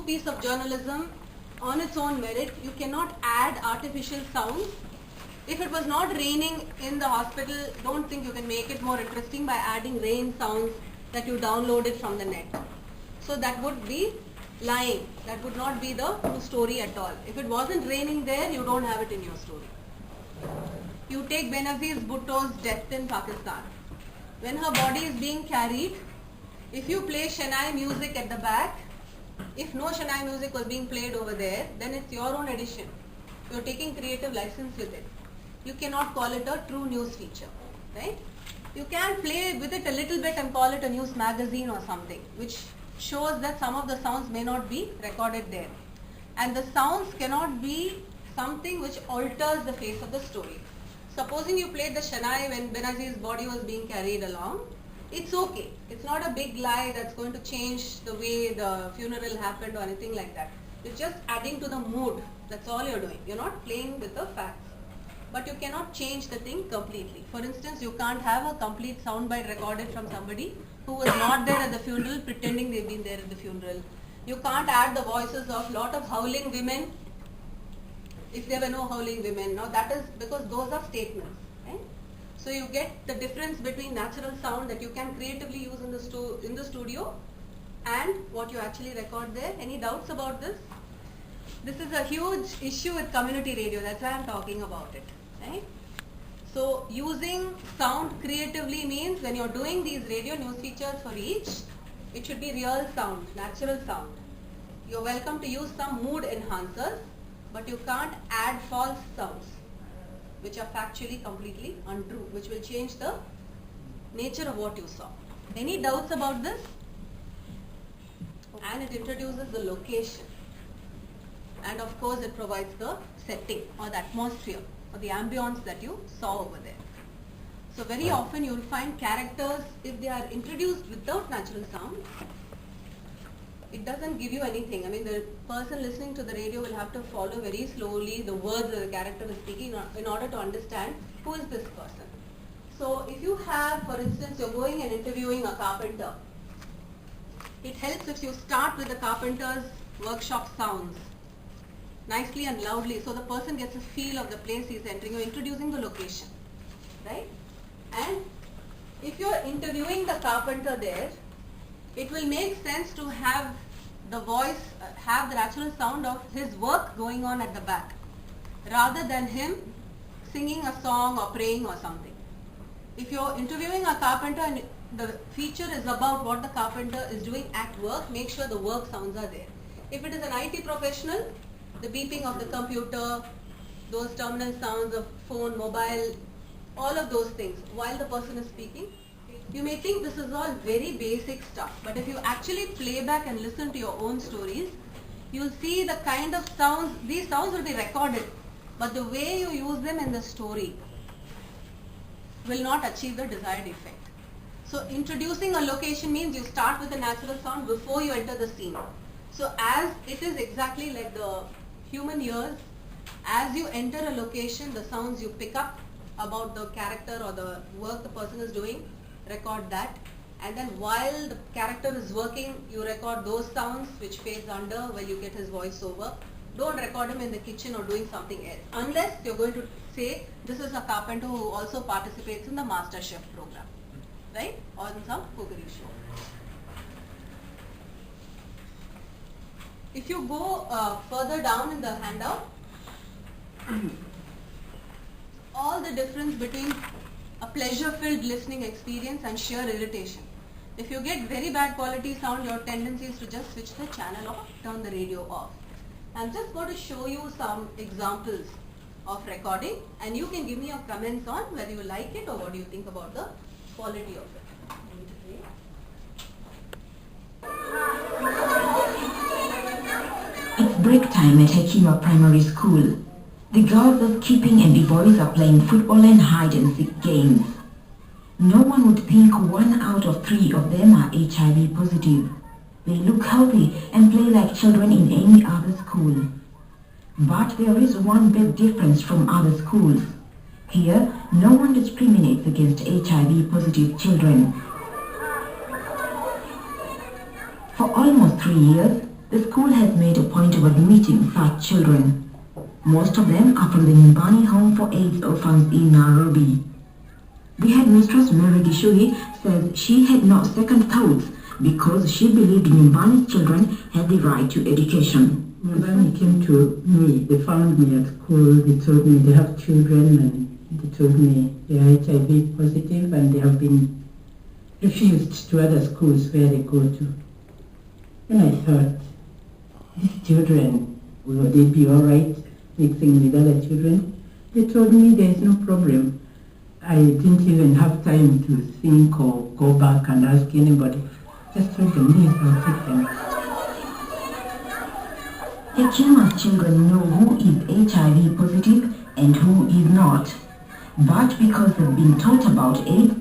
piece of journalism on its own merit. You cannot add artificial sounds. If it was not raining in the hospital, don't think you can make it more interesting by adding rain sounds that you downloaded from the net. So that would be lying. That would not be the true story at all. If it wasn't raining there, you don't have it in your story. You take Benazir Bhutto's death in Pakistan. When her body is being carried, if you play Shehnai music at the back, if no Shehnai music was being played over there, then it's your own edition. You're taking creative license with it. You cannot call it a true news feature, right? You can play with it a little bit and call it a news magazine or something, which shows that some of the sounds may not be recorded there. And the sounds cannot be something which alters the face of the story. Supposing you played the Shehnai when Benazir's body was being carried along, it's okay. It's not a big lie that's going to change the way the funeral happened or anything like that. It's just adding to the mood. That's all you're doing. You're not playing with the facts. But you cannot change the thing completely. For instance, you can't have a complete soundbite recorded from somebody who was not there at the funeral pretending they've been there at the funeral. You can't add the voices of lot of howling women if there were no howling women. Now that is because those are statements. Right? So you get the difference between natural sound that you can creatively use in the studio and what you actually record there. Any doubts about this? This is a huge issue with community radio. That's why I'm talking about it. Right? So using sound creatively means when you're doing these radio news features for each, it should be real sound, natural sound. You're welcome to use some mood enhancers, but you can't add false sounds which are factually completely untrue, which will change the nature of what you saw. Any doubts about this? And it introduces the location. And of course it provides the setting or the atmosphere or the ambience that you saw over there. So very often you will find characters, if they are introduced without natural sound, it doesn't give you anything. I mean, the person listening to the radio will have to follow very slowly the words that the character is speaking in order to understand who is this person. So if you have, for instance, you're going and interviewing a carpenter, it helps if you start with the carpenter's workshop sounds nicely and loudly, so the person gets a feel of the place he's entering. You're introducing the location, right? And if you're interviewing the carpenter there, it will make sense to have the voice, have the natural sound of his work going on at the back, rather than him singing a song or praying or something. If you're interviewing a carpenter and the feature is about what the carpenter is doing at work, make sure the work sounds are there. If it is an IT professional, the beeping of the computer, those terminal sounds of phone, mobile, all of those things while the person is speaking. You may think this is all very basic stuff, but if you actually play back and listen to your own stories, you'll see the kind of sounds, these sounds will be recorded, but the way you use them in the story will not achieve the desired effect. So introducing a location means you start with a natural sound before you enter the scene. So as it is exactly like the human ears, as you enter a location, the sounds you pick up about the character or the work the person is doing, record that. And then while the character is working, you record those sounds which fades under while you get his voice over. Don't record him in the kitchen or doing something else, unless you're going to say this is a carpenter who also participates in the Master Chef program, right? Or in some cookery show. If you go further down in the handout, all the difference between a pleasure-filled listening experience and sheer irritation. If you get very bad quality sound, your tendency is to just switch the channel or turn the radio off. I'm just going to show you some examples of recording, and you can give me your comments on whether you like it or what do you think about the quality of it. It's break time at Hekima Primary School. The girls are skipping and the boys are playing football and hide and seek games. No one would think 1 out of 3 of them are HIV positive. They look healthy and play like children in any other school. But there is one big difference from other schools. Here, no one discriminates against HIV positive children. For almost 3 years, The school has made a point of admitting such children. Most of them are from the Nyumbani Home for AIDS Orphans in Nairobi. The headmistress, Mary Gishui, says she had no second thoughts because she believed Nyumbani children had the right to education. Nyumbani came to me, they found me at school, they told me they have children and they told me they are HIV positive and they have been refused to other schools where they go to. And I thought, these children, will they be alright mixing with other children? They told me there is no problem. I didn't even have time to think or go back and ask anybody. Just told them, yes, I'll take them. Ekema's children know who is HIV positive and who is not. But because they've been taught about AIDS,